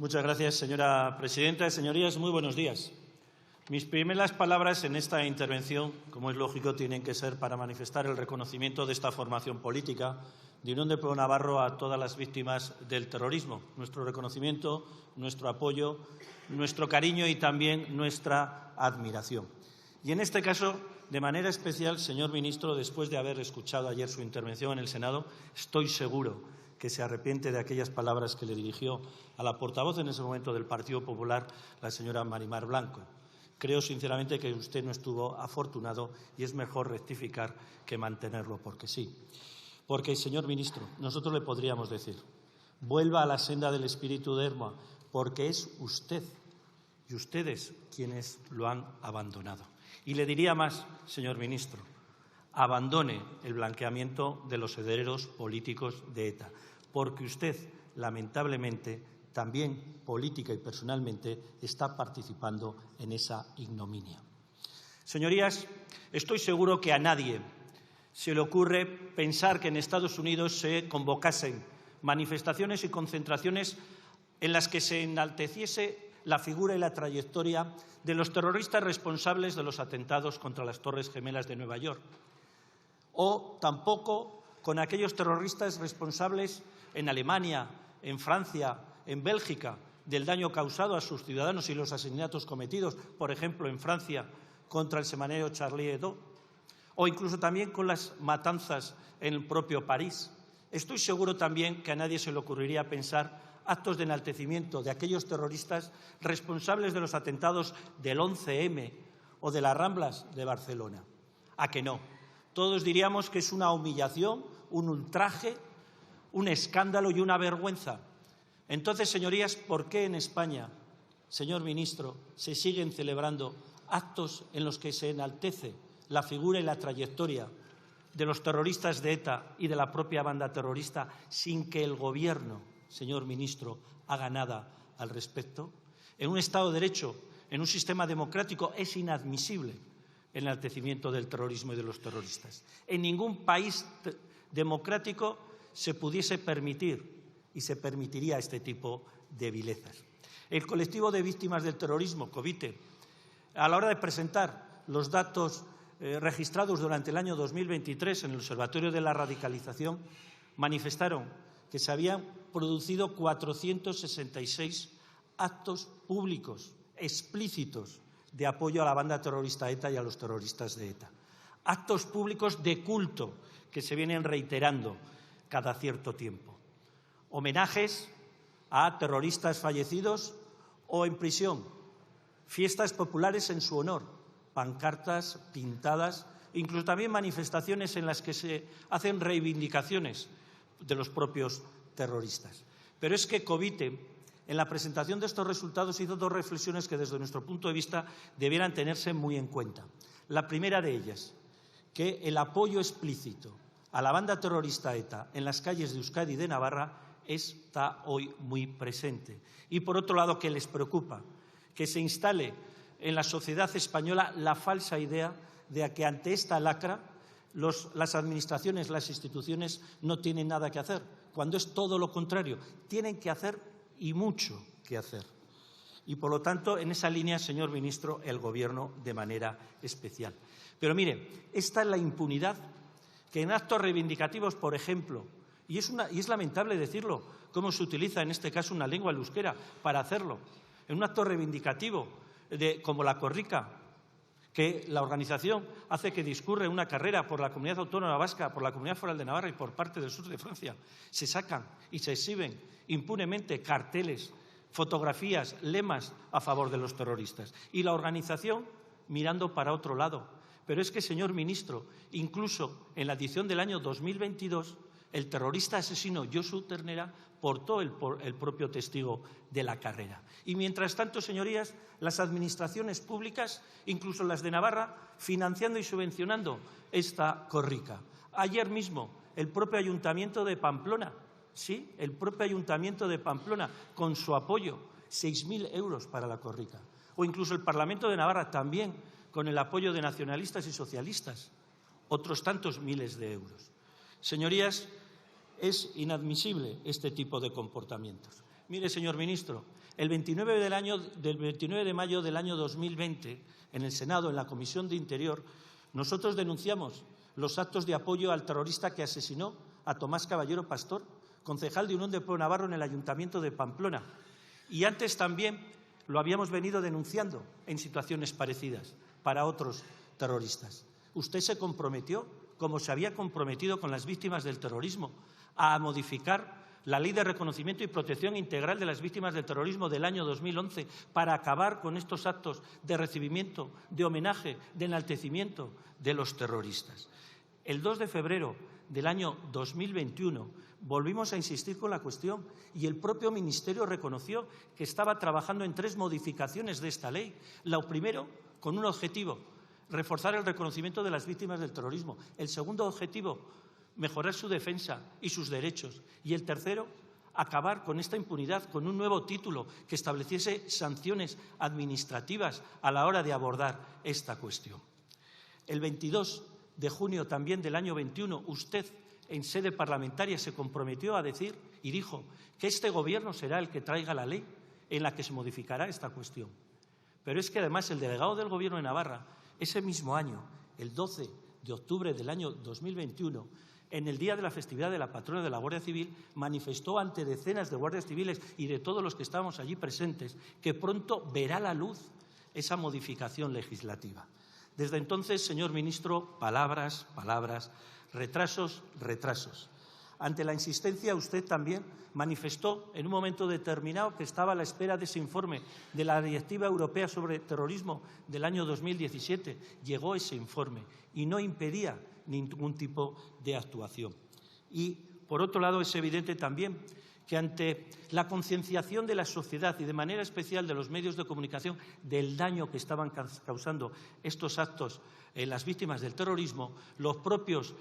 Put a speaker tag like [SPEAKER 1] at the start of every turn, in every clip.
[SPEAKER 1] Muchas gracias, señora presidenta. Señorías, muy buenos días. Mis primeras palabras en esta intervención, como es lógico, tienen que ser para manifestar el reconocimiento de esta formación política de Unión del Pueblo Navarro a todas las víctimas del terrorismo. Nuestro reconocimiento, nuestro apoyo, nuestro cariño y también nuestra admiración. Y en este caso, de manera especial, señor ministro, después de haber escuchado ayer su intervención en el Senado, estoy seguro que se arrepiente de aquellas palabras que le dirigió a la portavoz en ese momento del Partido Popular, la señora Marimar Blanco. Creo sinceramente que usted no estuvo afortunado y es mejor rectificar que mantenerlo porque sí. Porque, señor ministro, nosotros le podríamos decir, vuelva a la senda del espíritu de Erma, porque es usted y ustedes quienes lo han abandonado. Y le diría más, señor ministro, abandone el blanqueamiento de los herederos políticos de ETA, porque usted, lamentablemente, también política y personalmente, está participando en esa ignominia. Señorías, estoy seguro que a nadie se le ocurre pensar que en Estados Unidos se convocasen manifestaciones y concentraciones en las que se enalteciese la figura y la trayectoria de los terroristas responsables de los atentados contra las Torres Gemelas de Nueva York, o tampoco con aquellos terroristas responsables en Alemania, en Francia, en Bélgica, del daño causado a sus ciudadanos y los asesinatos cometidos, por ejemplo, en Francia contra el semanario Charlie Hebdo, o incluso también con las matanzas en el propio París. Estoy seguro también que a nadie se le ocurriría pensar actos de enaltecimiento de aquellos terroristas responsables de los atentados del 11M o de las Ramblas de Barcelona. ¿A que no? Todos diríamos que es una humillación, un ultraje, un escándalo y una vergüenza. Entonces, señorías, ¿por qué en España, señor ministro, se siguen celebrando actos en los que se enaltece la figura y la trayectoria de los terroristas de ETA y de la propia banda terrorista sin que el Gobierno, señor ministro, haga nada al respecto? En un Estado de Derecho, en un sistema democrático, es inadmisible el enaltecimiento del terrorismo y de los terroristas. En ningún país democrático se pudiese permitir y se permitiría este tipo de vilezas. El colectivo de víctimas del terrorismo, COVITE, a la hora de presentar los datos registrados durante el año 2023 en el Observatorio de la Radicalización, manifestaron que se habían producido 466 actos públicos explícitos de apoyo a la banda terrorista ETA y a los terroristas de ETA. Actos públicos de culto que se vienen reiterando cada cierto tiempo. Homenajes a terroristas fallecidos o en prisión. Fiestas populares en su honor. Pancartas pintadas, incluso también manifestaciones en las que se hacen reivindicaciones de los propios terroristas. Pero es que COVITE, en la presentación de estos resultados, hizo dos reflexiones que, desde nuestro punto de vista, debieran tenerse muy en cuenta. La primera de ellas, que el apoyo explícito a la banda terrorista ETA en las calles de Euskadi y de Navarra está hoy muy presente. Y, por otro lado, que les preocupa que se instale en la sociedad española la falsa idea de que ante esta lacra las administraciones, las instituciones no tienen nada que hacer, cuando es todo lo contrario. Tienen que hacer y mucho que hacer. Y, por lo tanto, en esa línea, señor ministro, el Gobierno de manera especial. Pero, mire, esta es la impunidad que en actos reivindicativos, por ejemplo, y es lamentable decirlo, cómo se utiliza en este caso una lengua, el euskera, para hacerlo, en un acto reivindicativo como la Korrika, que la organización hace que discurre una carrera por la Comunidad Autónoma Vasca, por la Comunidad Foral de Navarra y por parte del sur de Francia. Se sacan y se exhiben impunemente carteles, fotografías, lemas a favor de los terroristas. Y la organización mirando para otro lado. Pero es que, señor ministro, incluso en la edición del año 2022, el terrorista asesino Josu Ternera portó el propio testigo de la carrera. Y mientras tanto, señorías, las administraciones públicas, incluso las de Navarra, financiando y subvencionando esta Korrika. Ayer mismo, el propio Ayuntamiento de Pamplona, sí, el propio Ayuntamiento de Pamplona, con su apoyo, 6.000 euros para la Korrika. O incluso el Parlamento de Navarra, también con el apoyo de nacionalistas y socialistas, otros tantos miles de euros. Señorías, es inadmisible este tipo de comportamientos. Mire, señor ministro, el 29 de mayo del año 2020, en el Senado, en la Comisión de Interior, nosotros denunciamos los actos de apoyo al terrorista que asesinó a Tomás Caballero Pastor, concejal de Unión de Pueblo Navarro en el Ayuntamiento de Pamplona. Y antes también lo habíamos venido denunciando en situaciones parecidas para otros terroristas. Usted se comprometió, como se había comprometido con las víctimas del terrorismo, a modificar la Ley de Reconocimiento y Protección Integral de las Víctimas del Terrorismo del año 2011 para acabar con estos actos de recibimiento, de homenaje, de enaltecimiento de los terroristas. El 2 de febrero del año 2021 volvimos a insistir con la cuestión y el propio Ministerio reconoció que estaba trabajando en 3 modificaciones de esta ley. Lo primero, con un objetivo, reforzar el reconocimiento de las víctimas del terrorismo. El segundo objetivo, mejorar su defensa y sus derechos. Y el tercero, acabar con esta impunidad con un nuevo título que estableciese sanciones administrativas a la hora de abordar esta cuestión. El 22 de junio también del año 21, usted en sede parlamentaria se comprometió a decir y dijo que este Gobierno será el que traiga la ley en la que se modificará esta cuestión. Pero es que además el delegado del Gobierno de Navarra, ese mismo año, el 12 de octubre del año 2021, en el día de la festividad de la patrona de la Guardia Civil, manifestó ante decenas de guardias civiles y de todos los que estábamos allí presentes que pronto verá la luz esa modificación legislativa. Desde entonces, señor ministro, palabras, palabras, retrasos, retrasos. Ante la insistencia, usted también manifestó en un momento determinado que estaba a la espera de ese informe de la Directiva Europea sobre Terrorismo del año 2017. Llegó ese informe y no impedía ningún tipo de actuación. Y, por otro lado, es evidente también que ante la concienciación de la sociedad y de manera especial de los medios de comunicación del daño que estaban causando estos actos en las víctimas del terrorismo, los propios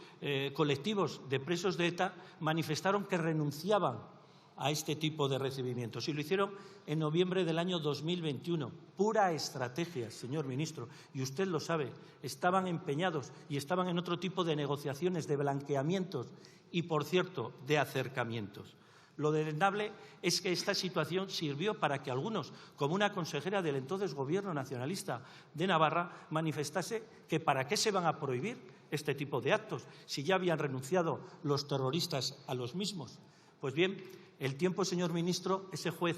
[SPEAKER 1] colectivos de presos de ETA manifestaron que renunciaban a este tipo de recibimientos y lo hicieron en noviembre del año 2021. Pura estrategia, señor ministro, y usted lo sabe, estaban empeñados y estaban en otro tipo de negociaciones, de blanqueamientos y, por cierto, de acercamientos. Lo deleznable es que esta situación sirvió para que algunos, como una consejera del entonces Gobierno nacionalista de Navarra, manifestase que para qué se van a prohibir este tipo de actos si ya habían renunciado los terroristas a los mismos. Pues bien, el tiempo, señor ministro, ese juez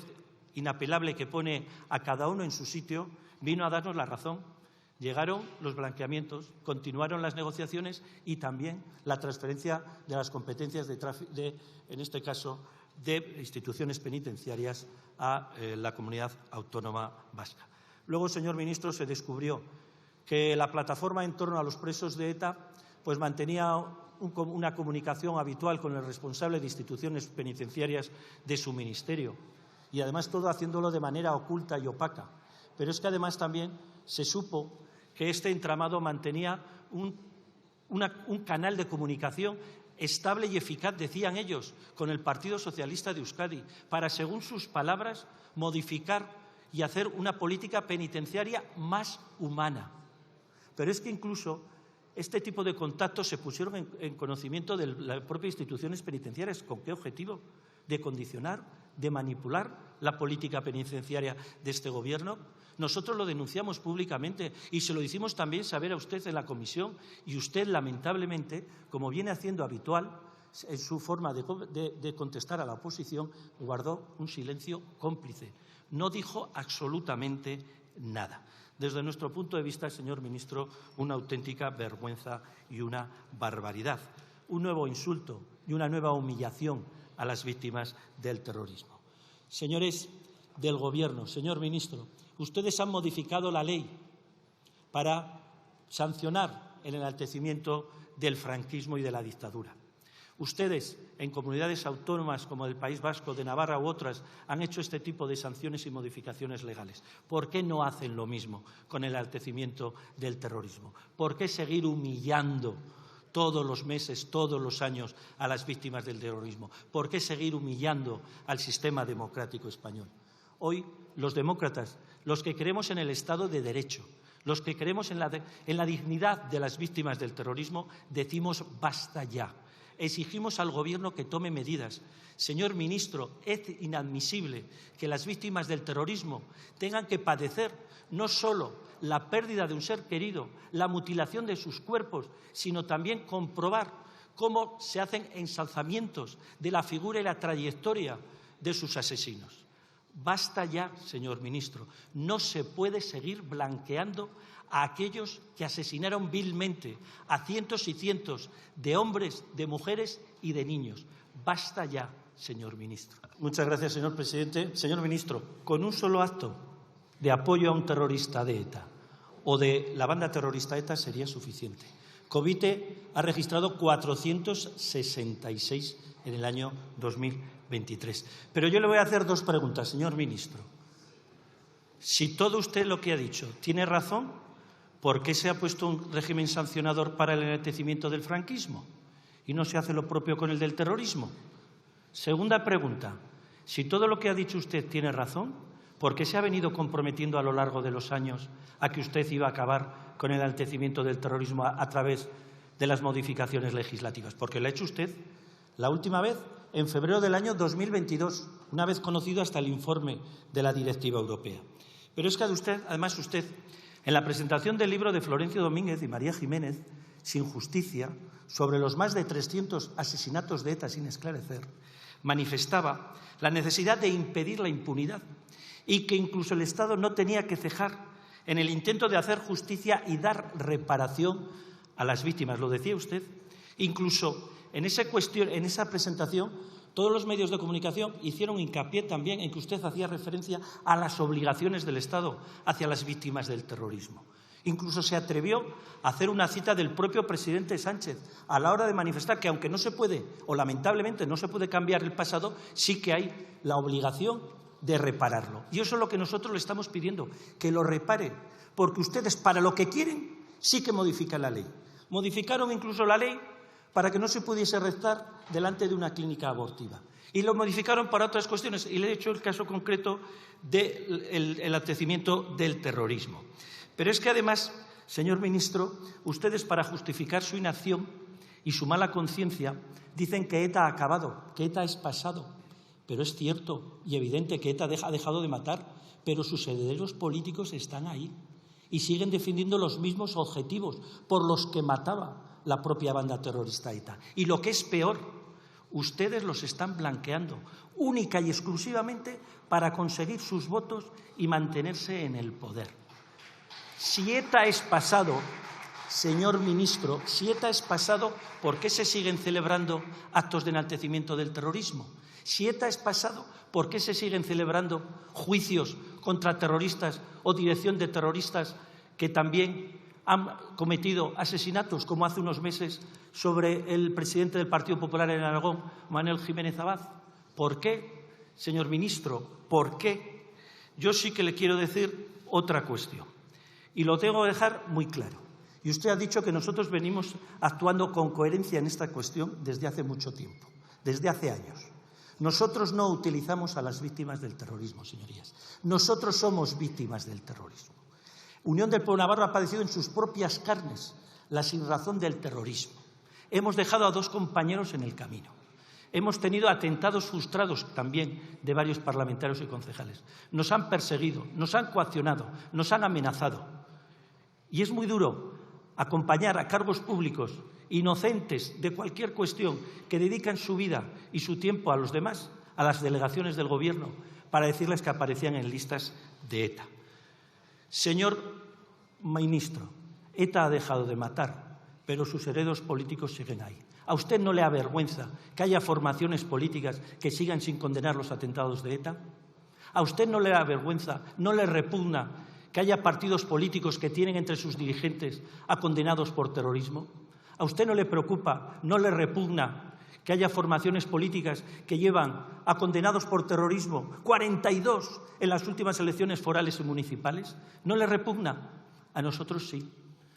[SPEAKER 1] inapelable que pone a cada uno en su sitio, vino a darnos la razón. Llegaron los blanqueamientos, continuaron las negociaciones y también la transferencia de las competencias en este caso, de instituciones penitenciarias a la comunidad autónoma vasca. Luego, señor ministro, se descubrió que la plataforma en torno a los presos de ETA pues mantenía una comunicación habitual con el responsable de instituciones penitenciarias de su ministerio y además todo haciéndolo de manera oculta y opaca. Pero es que además también se supo que este entramado mantenía un canal de comunicación estable y eficaz, decían ellos, con el Partido Socialista de Euskadi, para, según sus palabras, modificar y hacer una política penitenciaria más humana. Pero es que incluso este tipo de contactos se pusieron en conocimiento de las propias instituciones penitenciarias. ¿Con qué objetivo? De condicionar, de manipular la política penitenciaria de este Gobierno. Nosotros lo denunciamos públicamente y se lo hicimos también saber a usted en la comisión y usted, lamentablemente, como viene haciendo habitual en su forma de contestar a la oposición, guardó un silencio cómplice. No dijo absolutamente nada. Desde nuestro punto de vista, señor ministro, una auténtica vergüenza y una barbaridad. Un nuevo insulto y una nueva humillación a las víctimas del terrorismo. Señores del Gobierno, señor ministro, ustedes han modificado la ley para sancionar el enaltecimiento del franquismo y de la dictadura. Ustedes, en comunidades autónomas como el País Vasco, de Navarra u otras, han hecho este tipo de sanciones y modificaciones legales. ¿Por qué no hacen lo mismo con el enaltecimiento del terrorismo? ¿Por qué seguir humillando todos los meses, todos los años a las víctimas del terrorismo? ¿Por qué seguir humillando al sistema democrático español? Hoy, los demócratas, los que creemos en el Estado de Derecho, los que creemos en la dignidad de las víctimas del terrorismo, decimos basta ya. exigimos al Gobierno que tome medidas. Señor ministro, es inadmisible que las víctimas del terrorismo tengan que padecer no solo la pérdida de un ser querido, la mutilación de sus cuerpos, sino también comprobar cómo se hacen ensalzamientos de la figura y la trayectoria de sus asesinos. Basta ya, señor ministro. No se puede seguir blanqueando a aquellos que asesinaron vilmente a cientos y cientos de hombres, de mujeres y de niños. Basta ya, señor ministro. Muchas gracias, señor presidente. Señor ministro, con un solo acto de apoyo a un terrorista de ETA o de la banda terrorista ETA sería suficiente. Covite ha registrado 466 en el año 2023. Pero yo le voy a hacer dos preguntas, señor ministro. Si todo usted lo que ha dicho tiene razón, ¿por qué se ha puesto un régimen sancionador para el enaltecimiento del franquismo y no se hace lo propio con el del terrorismo? Segunda pregunta. Si todo lo que ha dicho usted tiene razón, ¿por qué se ha venido comprometiendo a lo largo de los años a que usted iba a acabar con el enaltecimiento del terrorismo a través de las modificaciones legislativas? Porque lo ha hecho usted la última vez en febrero del año 2022, una vez conocido hasta el informe de la directiva europea. Pero es que además usted, en la presentación del libro de Florencio Domínguez y María Jiménez, Sin justicia, sobre los más de 300 asesinatos de ETA sin esclarecer, manifestaba la necesidad de impedir la impunidad y que incluso el Estado no tenía que cejar en el intento de hacer justicia y dar reparación a las víctimas. Lo decía usted. Incluso en esa presentación, todos los medios de comunicación hicieron hincapié también en que usted hacía referencia a las obligaciones del Estado hacia las víctimas del terrorismo. Incluso se atrevió a hacer una cita del propio presidente Sánchez a la hora de manifestar que, aunque no se puede, o lamentablemente no se puede cambiar el pasado, sí que hay la obligación de repararlo. Y eso es lo que nosotros le estamos pidiendo, que lo repare, porque ustedes, para lo que quieren, sí que modifican la ley. Modificaron incluso la ley para que no se pudiese arrestar delante de una clínica abortiva. Y lo modificaron para otras cuestiones. Y le he hecho el caso concreto del enaltecimiento del terrorismo. Pero es que además, señor ministro, ustedes, para justificar su inacción y su mala conciencia, dicen que ETA ha acabado, que ETA es pasado. Pero es cierto y evidente que ETA ha dejado de matar, pero sus herederos políticos están ahí y siguen defendiendo los mismos objetivos por los que mataba la propia banda terrorista ETA. Y lo que es peor, ustedes los están blanqueando única y exclusivamente para conseguir sus votos y mantenerse en el poder. Si ETA es pasado, señor ministro, si ETA es pasado, ¿por qué se siguen celebrando actos de enaltecimiento del terrorismo? Si ETA es pasado, ¿por qué se siguen celebrando juicios contra terroristas o dirección de terroristas que también han cometido asesinatos, como hace unos meses sobre el presidente del Partido Popular en Aragón, Manuel Jiménez Abad? ¿Por qué, señor ministro? ¿Por qué? Yo sí que le quiero decir otra cuestión, y lo tengo que dejar muy claro. Y usted ha dicho que nosotros venimos actuando con coherencia en esta cuestión desde hace mucho tiempo, desde hace años. Nosotros no utilizamos a las víctimas del terrorismo, señorías. Nosotros somos víctimas del terrorismo. Unión del Pueblo Navarro ha padecido en sus propias carnes la sinrazón del terrorismo. Hemos dejado a 2 compañeros en el camino. Hemos tenido atentados frustrados también de varios parlamentarios y concejales. Nos han perseguido, nos han coaccionado, nos han amenazado. Y es muy duro acompañar a cargos públicos inocentes de cualquier cuestión que dedican su vida y su tiempo a los demás, a las delegaciones del Gobierno, para decirles que aparecían en listas de ETA. Señor ministro, ETA ha dejado de matar, pero sus herederos políticos siguen ahí. ¿A usted no le avergüenza que haya formaciones políticas que sigan sin condenar los atentados de ETA? ¿A usted no le avergüenza, no le repugna que haya partidos políticos que tienen entre sus dirigentes a condenados por terrorismo? ¿A usted no le preocupa, no le repugna que haya formaciones políticas que llevan a condenados por terrorismo 42 en las últimas elecciones forales y municipales? ¿No le repugna? A nosotros sí.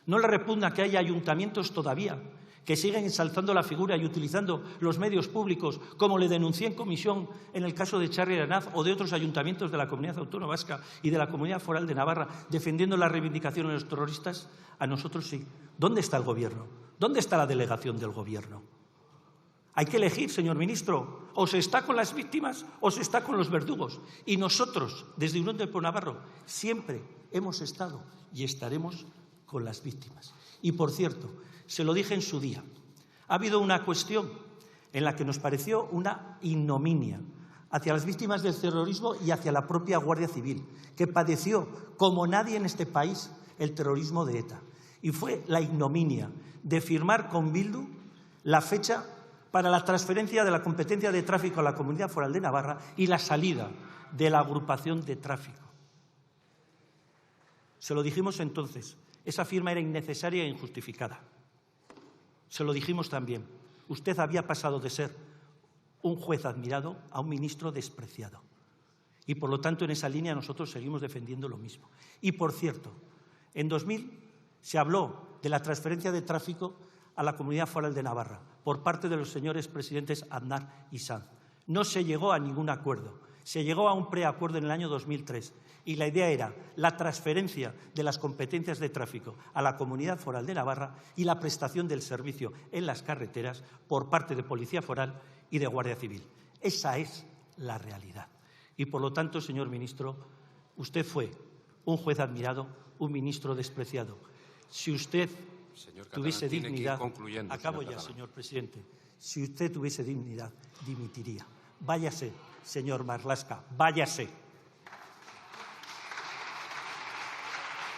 [SPEAKER 1] ¿No le repugna que haya ayuntamientos todavía que siguen ensalzando la figura y utilizando los medios públicos, como le denuncié en comisión en el caso de Txarli Aranaz o de otros ayuntamientos de la Comunidad Autónoma Vasca y de la Comunidad Foral de Navarra, defendiendo la reivindicación de los terroristas? A nosotros sí. ¿Dónde está el Gobierno? ¿Dónde está la delegación del Gobierno? Hay que elegir, señor ministro, o se está con las víctimas o se está con los verdugos. Y nosotros, desde Unión del Pueblo Navarro, siempre hemos estado y estaremos con las víctimas. Y, por cierto, se lo dije en su día, ha habido una cuestión en la que nos pareció una ignominia hacia las víctimas del terrorismo y hacia la propia Guardia Civil, que padeció, como nadie en este país, el terrorismo de ETA. Y fue la ignominia de firmar con Bildu la fecha para la transferencia de la competencia de tráfico a la Comunidad Foral de Navarra y la salida de la agrupación de tráfico. Se lo dijimos entonces, esa firma era innecesaria e injustificada. Se lo dijimos también, usted había pasado de ser un juez admirado a un ministro despreciado. Y, por lo tanto, en esa línea nosotros seguimos defendiendo lo mismo. Y, por cierto, en 2000 se habló de la transferencia de tráfico a la Comunidad Foral de Navarra por parte de los señores presidentes Aznar y Sanz. No se llegó a ningún acuerdo. Se llegó a un preacuerdo en el año 2003 y la idea era la transferencia de las competencias de tráfico a la Comunidad Foral de Navarra y la prestación del servicio en las carreteras por parte de Policía Foral y de Guardia Civil. Esa es la realidad. Y, por lo tanto, señor ministro, usted fue un juez admirado, un ministro despreciado. Si usted tuviese dignidad, acabo ya, señor presidente, si usted tuviese dignidad, dimitiría. Váyase, señor Marlaska, váyase.